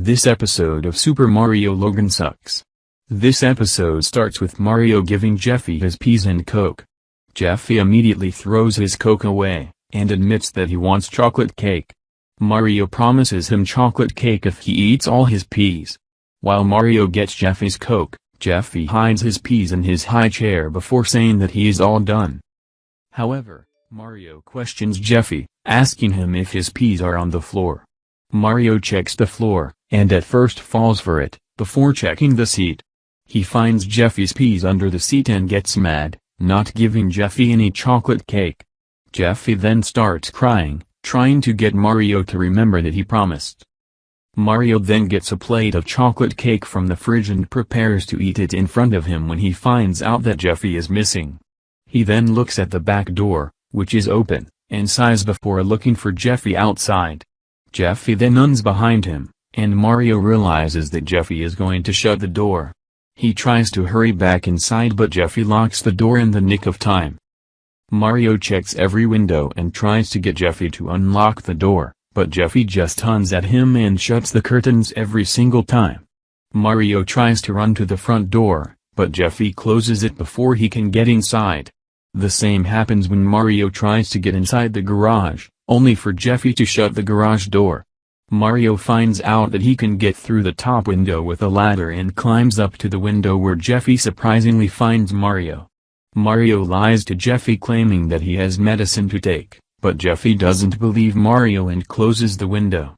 This episode of Super Mario Logan sucks. This episode starts with Mario giving Jeffy his peas and Coke. Jeffy immediately throws his Coke away, and admits that he wants chocolate cake. Mario promises him chocolate cake if he eats all his peas. While Mario gets Jeffy's Coke, Jeffy hides his peas in his high chair before saying that he is all done. However, Mario questions Jeffy, asking him if his peas are on the floor. Mario checks the floor, and at first falls for it, before checking the seat. He finds Jeffy's peas under the seat and gets mad, not giving Jeffy any chocolate cake. Jeffy then starts crying, trying to get Mario to remember that he promised. Mario then gets a plate of chocolate cake from the fridge and prepares to eat it in front of him when he finds out that Jeffy is missing. He then looks at the back door, which is open, and sighs before looking for Jeffy outside. Jeffy then runs behind him, and Mario realizes that Jeffy is going to shut the door. He tries to hurry back inside but Jeffy locks the door in the nick of time. Mario checks every window and tries to get Jeffy to unlock the door, but Jeffy just runs at him and shuts the curtains every single time. Mario tries to run to the front door, but Jeffy closes it before he can get inside. The same happens when Mario tries to get inside the garage, only for Jeffy to shut the garage door. Mario finds out that he can get through the top window with a ladder and climbs up to the window where Jeffy surprisingly finds Mario. Mario lies to Jeffy claiming that he has medicine to take, but Jeffy doesn't believe Mario and closes the window.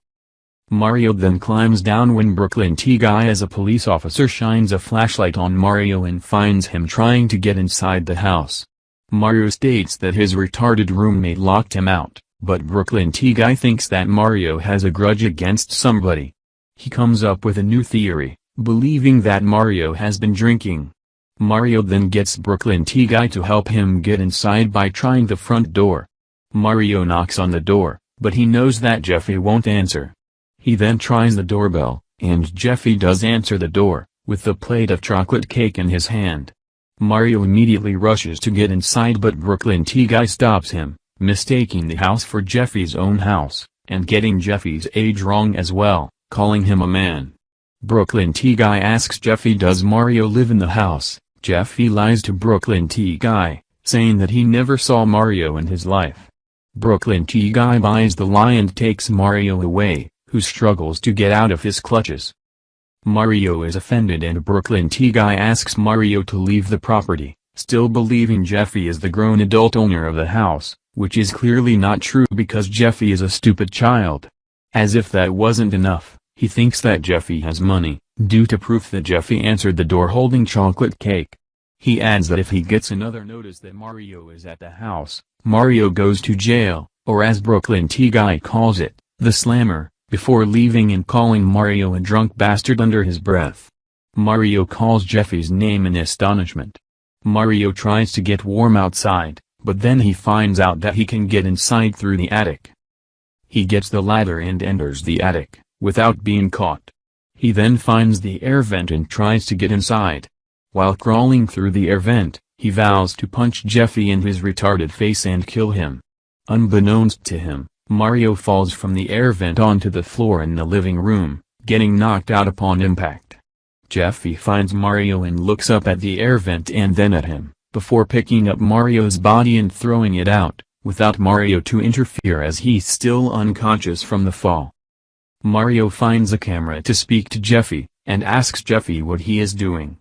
Mario then climbs down when Brooklyn T. Guy as a police officer shines a flashlight on Mario and finds him trying to get inside the house. Mario states that his retarded roommate locked him out, but Brooklyn T. Guy thinks that Mario has a grudge against somebody. He comes up with a new theory, believing that Mario has been drinking. Mario then gets Brooklyn T. Guy to help him get inside by trying the front door. Mario knocks on the door, but he knows that Jeffy won't answer. He then tries the doorbell, and Jeffy does answer the door, with the plate of chocolate cake in his hand. Mario immediately rushes to get inside but Brooklyn T. Guy stops him, mistaking the house for Jeffy's own house, and getting Jeffy's age wrong as well, calling him a man. Brooklyn T. Guy asks Jeffy does Mario live in the house. Jeffy lies to Brooklyn T. Guy, saying that he never saw Mario in his life. Brooklyn T. Guy buys the lie and takes Mario away, who struggles to get out of his clutches. Mario is offended and Brooklyn T. Guy asks Mario to leave the property, still believing Jeffy is the grown adult owner of the house, which is clearly not true because Jeffy is a stupid child. As if that wasn't enough, he thinks that Jeffy has money, due to proof that Jeffy answered the door holding chocolate cake. He adds that if he gets another notice that Mario is at the house, Mario goes to jail, or as Brooklyn T. Guy calls it, the slammer, before leaving and calling Mario a drunk bastard under his breath. Mario calls Jeffy's name in astonishment. Mario tries to get warm outside, but then he finds out that he can get inside through the attic. He gets the ladder and enters the attic, without being caught. He then finds the air vent and tries to get inside. While crawling through the air vent, he vows to punch Jeffy in his retarded face and kill him. Unbeknownst to him, Mario falls from the air vent onto the floor in the living room, getting knocked out upon impact. Jeffy finds Mario and looks up at the air vent and then at him, before picking up Mario's body and throwing it out, without Mario to interfere as he's still unconscious from the fall. Mario finds a camera to speak to Jeffy, and asks Jeffy what he is doing.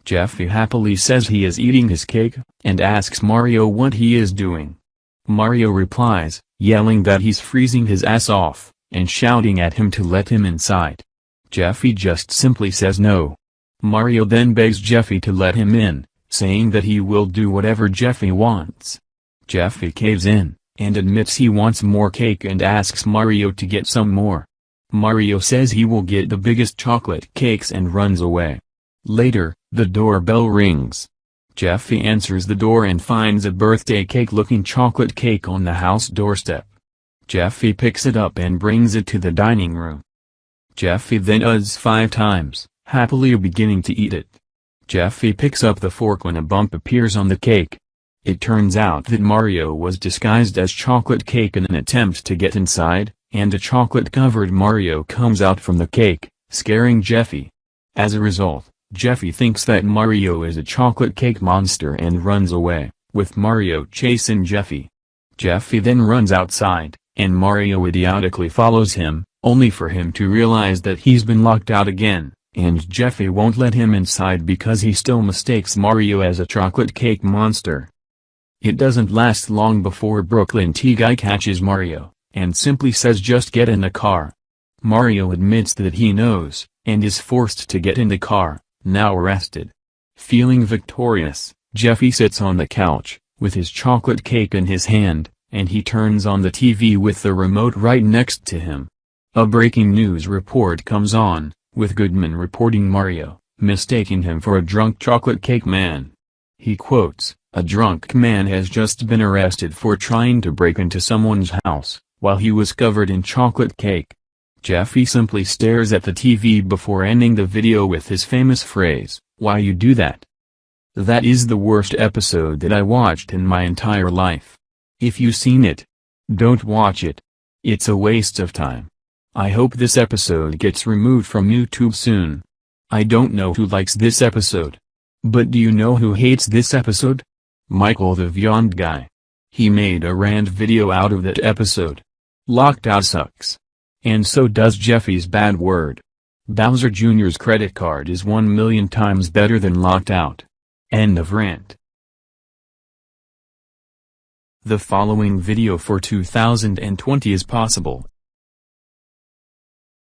Jeffy happily says he is eating his cake, and asks Mario what he is doing. Mario replies, yelling that he's freezing his ass off, and shouting at him to let him inside. Jeffy just simply says no. Mario then begs Jeffy to let him in, saying that he will do whatever Jeffy wants. Jeffy caves in, and admits he wants more cake and asks Mario to get some more. Mario says he will get the biggest chocolate cakes and runs away. Later, the doorbell rings. Jeffy answers the door and finds a birthday cake-looking chocolate cake on the house doorstep. Jeffy picks it up and brings it to the dining room. Jeffy then uhs 5 times, happily beginning to eat it. Jeffy picks up the fork when a bump appears on the cake. It turns out that Mario was disguised as chocolate cake in an attempt to get inside, and a chocolate-covered Mario comes out from the cake, scaring Jeffy. As a result, Jeffy thinks that Mario is a chocolate cake monster and runs away, with Mario chasing Jeffy. Jeffy then runs outside, and Mario idiotically follows him, only for him to realize that he's been locked out again, and Jeffy won't let him inside because he still mistakes Mario as a chocolate cake monster. It doesn't last long before Brooklyn T Guy catches Mario, and simply says just get in the car. Mario admits that he knows, and is forced to get in the car, now arrested. Feeling victorious, Jeffy sits on the couch, with his chocolate cake in his hand, and he turns on the TV with the remote right next to him. A breaking news report comes on, with Goodman reporting Mario, mistaking him for a drunk chocolate cake man. He quotes, "A drunk man has just been arrested for trying to break into someone's house, while he was covered in chocolate cake." Jeffy simply stares at the TV before ending the video with his famous phrase, "Why you do that?" That is the worst episode that I watched in my entire life. If you've seen it, don't watch it. It's a waste of time. I hope this episode gets removed from YouTube soon. I don't know who likes this episode. But do you know who hates this episode? Michael the Vyond guy. He made a rant video out of that episode. Locked out sucks. And so does Jeffy's bad word. Bowser Jr.'s credit card is 1,000,000 times better than locked out. End of rant. The following video for 2020 is possible,